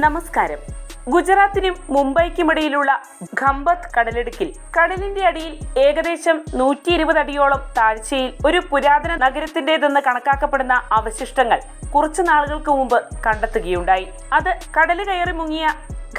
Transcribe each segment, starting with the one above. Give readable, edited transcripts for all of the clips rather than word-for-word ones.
നമസ്കാരം. ഗുജറാത്തിനും മുംബൈക്കുമിടയിലുള്ള ഖംബത്ത് കടലിടുക്കിൽ കടലിന്റെ അടിയിൽ ഏകദേശം 120 അടിയോളം താഴ്ചയിൽ ഒരു പുരാതന നഗരത്തിന്റേതെന്ന് കണക്കാക്കപ്പെടുന്ന അവശിഷ്ടങ്ങൾ കുറച്ചു നാളുകൾക്ക് മുമ്പ് കണ്ടെത്തുകയുണ്ടായി. അത് കടല് കയറി മുങ്ങിയ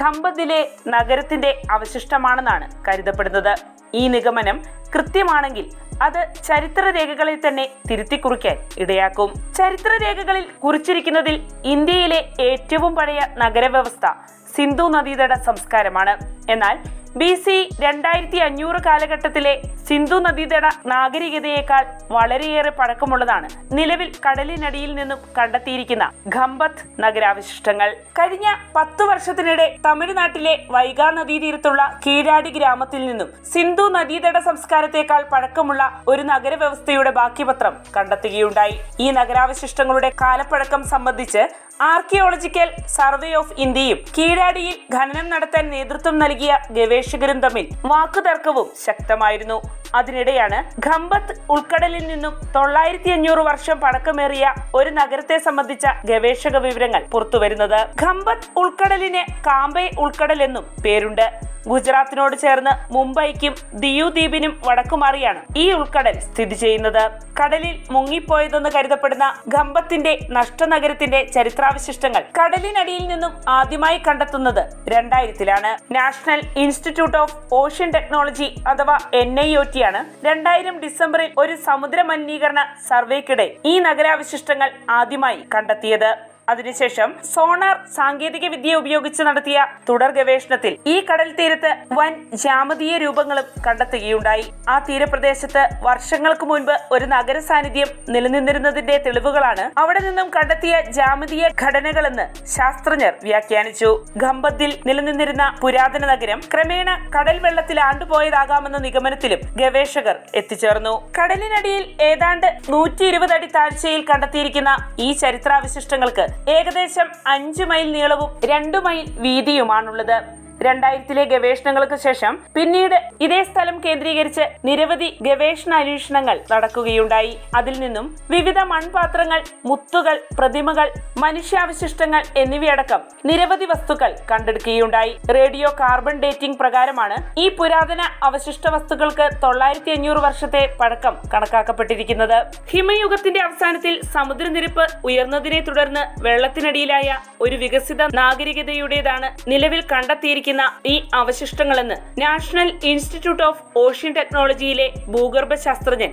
ഖംബത്തിലെ നഗരത്തിന്റെ അവശിഷ്ടമാണെന്നാണ് കരുതപ്പെടുന്നത്. ഈ നിഗമനം കൃത്യമാണെങ്കിൽ അത് ചരിത്രരേഖകളിൽ തന്നെ തിരുത്തിക്കുറിക്കാൻ ഇടയാക്കും. ചരിത്രരേഖകളിൽ കുറിച്ചിരിക്കുന്നതിൽ ഇന്ത്യയിലെ ഏറ്റവും പഴയ നഗരവ്യവസ്ഥ സിന്ധു നദീതട സംസ്കാരമാണ്. എന്നാൽ BC 2500 കാലഘട്ടത്തിലെ സിന്ധു നദീതട നാഗരികതയേക്കാൾ വളരെയേറെ പഴക്കമുള്ളതാണ് നിലവിൽ കടലിനടിയിൽ നിന്നും കണ്ടെത്തിയിരിക്കുന്ന ഖംബത്ത് നഗരാവശിഷ്ടങ്ങൾ. കഴിഞ്ഞ 10 വർഷത്തിനിടെ തമിഴ്നാട്ടിലെ വൈഗാ നദീതീരത്തുള്ള കീഴാടി ഗ്രാമത്തിൽ നിന്നും സിന്ധു നദീതട സംസ്കാരത്തേക്കാൾ പഴക്കമുള്ള ഒരു നഗരവ്യവസ്ഥയുടെ ബാക്കിപത്രം കണ്ടെത്തുകയുണ്ടായി. ഈ നഗരാവശിഷ്ടങ്ങളുടെ കാലപ്പഴക്കം സംബന്ധിച്ച് ആർക്കിയോളജിക്കൽ സർവേ ഓഫ് ഇന്ത്യയും കീഴാടിയിൽ ഖനനം നടത്താൻ നേതൃത്വം നൽകിയ ഗവേഷകരും തമ്മിൽ വാക്കുതർക്കവും ശക്തമായിരുന്നു. അതിനിടെയാണ് ഖംബത്ത് ഉൾക്കടലിൽ നിന്നും 9500 വർഷം പഴക്കമേറിയ ഒരു നഗരത്തെ സംബന്ധിച്ച ഗവേഷക വിവരങ്ങൾ പുറത്തുവരുന്നത്. ഖംബത്ത് ഉൾക്കടലിന് കാംബെ ഉൾക്കടൽ എന്നും പേരുണ്ട്. ഗുജറാത്തിനോട് ചേർന്ന് മുംബൈക്കും ദിയു ദ്വീപിനും വടക്കുമാറിയാണ് ഈ ഉൾക്കടൽ സ്ഥിതി ചെയ്യുന്നത്. കടലിൽ മുങ്ങിപ്പോയതെന്ന് കരുതപ്പെടുന്ന ഖംബത്തിന്റെ നഷ്ടനഗരത്തിന്റെ ചരിത്രാവശിഷ്ടങ്ങൾ കടലിനടിയിൽ നിന്നും ആദ്യമായി കണ്ടെത്തുന്നത് 2000-ലാണ്. National institute of ocean technology അഥവാ NIOT ആണ് 2000 ഡിസംബറിൽ ഒരു സമുദ്ര മലിനീകരണ സർവേക്കിടെ ഈ നഗരാവശിഷ്ടങ്ങൾ ആദ്യമായി കണ്ടെത്തിയത്. അതിനുശേഷം സോണാർ സാങ്കേതിക വിദ്യ ഉപയോഗിച്ച് നടത്തിയ തുടർ ഗവേഷണത്തിൽ ഈ കടൽ തീരത്ത് വൻ ജാമതീയ രൂപങ്ങളും കണ്ടെത്തുകയുണ്ടായി. ആ തീരപ്രദേശത്ത് വർഷങ്ങൾക്ക് മുൻപ് ഒരു നഗര സാന്നിധ്യം നിലനിന്നിരുന്നതിന്റെ തെളിവുകളാണ് അവിടെ നിന്നും കണ്ടെത്തിയ ജാമതീയ ഘടനകളെന്ന് ശാസ്ത്രജ്ഞർ വ്യാഖ്യാനിച്ചു. ഖംബത്തിൽ നിലനിന്നിരുന്ന പുരാതന നഗരം ക്രമേണ കടൽ വെള്ളത്തിൽ ആണ്ടുപോയതാകാമെന്ന നിഗമനത്തിലും ഗവേഷകർ എത്തിച്ചേർന്നു. കടലിനടിയിൽ ഏതാണ്ട് 120 അടി താഴ്ചയിൽ കണ്ടെത്തിയിരിക്കുന്ന ഈ ചരിത്രാവശിഷ്ടങ്ങൾക്ക് ഏകദേശം 5 മൈൽ നീളവും 2 മൈൽ വീതിയുമാണുള്ളത്. 2000-ലെ ഗവേഷണങ്ങൾക്ക് ശേഷം പിന്നീട് ഇതേ സ്ഥലം കേന്ദ്രീകരിച്ച് നിരവധി ഗവേഷണ അന്വേഷണങ്ങൾ നടക്കുകയുണ്ടായി. അതിൽ നിന്നും വിവിധ മൺപാത്രങ്ങൾ, മുത്തുകൾ, പ്രതിമകൾ, മനുഷ്യാവശിഷ്ടങ്ങൾ എന്നിവയടക്കം നിരവധി വസ്തുക്കൾ കണ്ടെടുക്കുകയുണ്ടായി. റേഡിയോ കാർബൺ ഡേറ്റിംഗ് പ്രകാരമാണ് ഈ പുരാതന അവശിഷ്ട വസ്തുക്കൾക്ക് 9500 വർഷത്തെ പഴക്കം കണക്കാക്കപ്പെട്ടിരിക്കുന്നത്. ഹിമയുഗത്തിന്റെ അവസാനത്തിൽ സമുദ്രനിരപ്പ് ഉയർന്നതിനെ തുടർന്ന് വെള്ളത്തിനടിയിലായ ഒരു വികസിത നാഗരികതയുടേതാണ് നിലവിൽ കണ്ടെത്തിയിരിക്കുന്നത് ഈ അവശിഷ്ടങ്ങളെന്ന് നാഷണൽ ഇൻസ്റ്റിറ്റ്യൂട്ട് ഓഫ് ഓഷ്യൻ ടെക്നോളജിയിലെ ഭൂഗർഭ ശാസ്ത്രജ്ഞൻ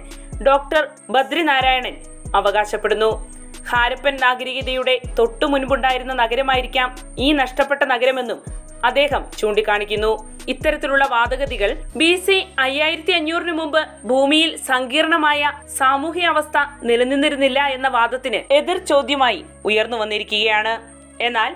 ഡോക്ടർ ബദ്രിനാരായണൻ അവകാശപ്പെടുന്നു. ഹാരപ്പൻ നാഗരികതയുടെ തൊട്ടു മുൻപുണ്ടായിരുന്ന നഗരമായിരിക്കാം ഈ നഷ്ടപ്പെട്ട നഗരമെന്നും അദ്ദേഹം ചൂണ്ടിക്കാണിക്കുന്നു. ഇത്തരത്തിലുള്ള വാദഗതികൾ BC 5500 മുമ്പ് ഭൂമിയിൽ സങ്കീർണമായ സാമൂഹ്യ അവസ്ഥ നിലനിന്നിരുന്നില്ല എന്ന വാദത്തിന് എതിർ ചോദ്യമായി ഉയർന്നു വന്നിരിക്കുകയാണ്. എന്നാൽ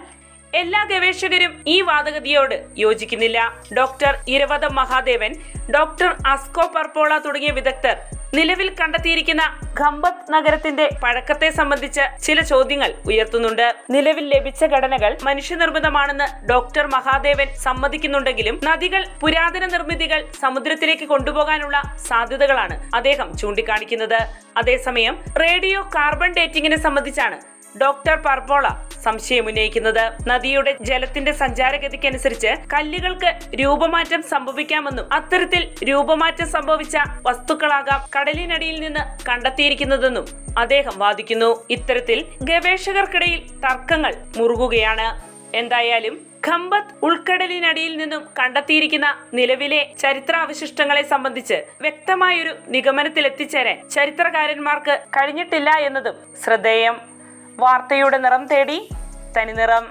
എല്ലാ ഗവേഷകരും ഈ വാദഗതിയോട് യോജിക്കുന്നില്ല. Doctor Iravatham Mahadevan, doctor Asko Parpola തുടങ്ങിയ വിദഗ്ധർ നിലവിൽ കണ്ടെത്തിയിരിക്കുന്ന ഖംബത്ത് നഗരത്തിന്റെ പഴക്കത്തെ സംബന്ധിച്ച് ചില ചോദ്യങ്ങൾ ഉയർത്തുന്നുണ്ട്. നിലവിൽ ലഭിച്ച ഘടനകൾ മനുഷ്യനിർമ്മിതമാണെന്ന് ഡോക്ടർ മഹാദേവൻ സമ്മതിക്കുന്നുണ്ടെങ്കിലും നദികൾ, പുരാതന നിർമ്മിതികൾ സമുദ്രത്തിലേക്ക് കൊണ്ടുപോകാനുള്ള സാധ്യതകളാണ് അദ്ദേഹം ചൂണ്ടിക്കാണിക്കുന്നത്. അതേസമയം റേഡിയോ കാർബൺ ഡേറ്റിംഗിനെ സംബന്ധിച്ചാണ് ഡോക്ടർ പർപോള സംശയമുന്നയിക്കുന്നത്. നദിയുടെ ജലത്തിന്റെ സഞ്ചാരഗതിക്കനുസരിച്ച് കല്ലുകൾക്ക് രൂപമാറ്റം സംഭവിക്കാമെന്നും അത്തരത്തിൽ രൂപമാറ്റം സംഭവിച്ച വസ്തുക്കളാകാം കടലിനടിയിൽ നിന്ന് കണ്ടെത്തിയിരിക്കുന്നതെന്നും അദ്ദേഹം വാദിക്കുന്നു. ഇത്തരത്തിൽ ഗവേഷകർക്കിടയിൽ തർക്കങ്ങൾ മുറുകുകയാണ്. എന്തായാലും ഖംബത്ത് ഉൾക്കടലിനടിയിൽ നിന്നും കണ്ടെത്തിയിരിക്കുന്ന നിലവിലെ ചരിത്രാവശിഷ്ടങ്ങളെ സംബന്ധിച്ച് വ്യക്തമായൊരു നിഗമനത്തിലെത്തിച്ചേരാൻ ചരിത്രകാരന്മാർക്ക് കഴിഞ്ഞിട്ടില്ല എന്നതും ശ്രദ്ധേയം. വാർത്തയുടെ നിറം തേടി തനിനിറം.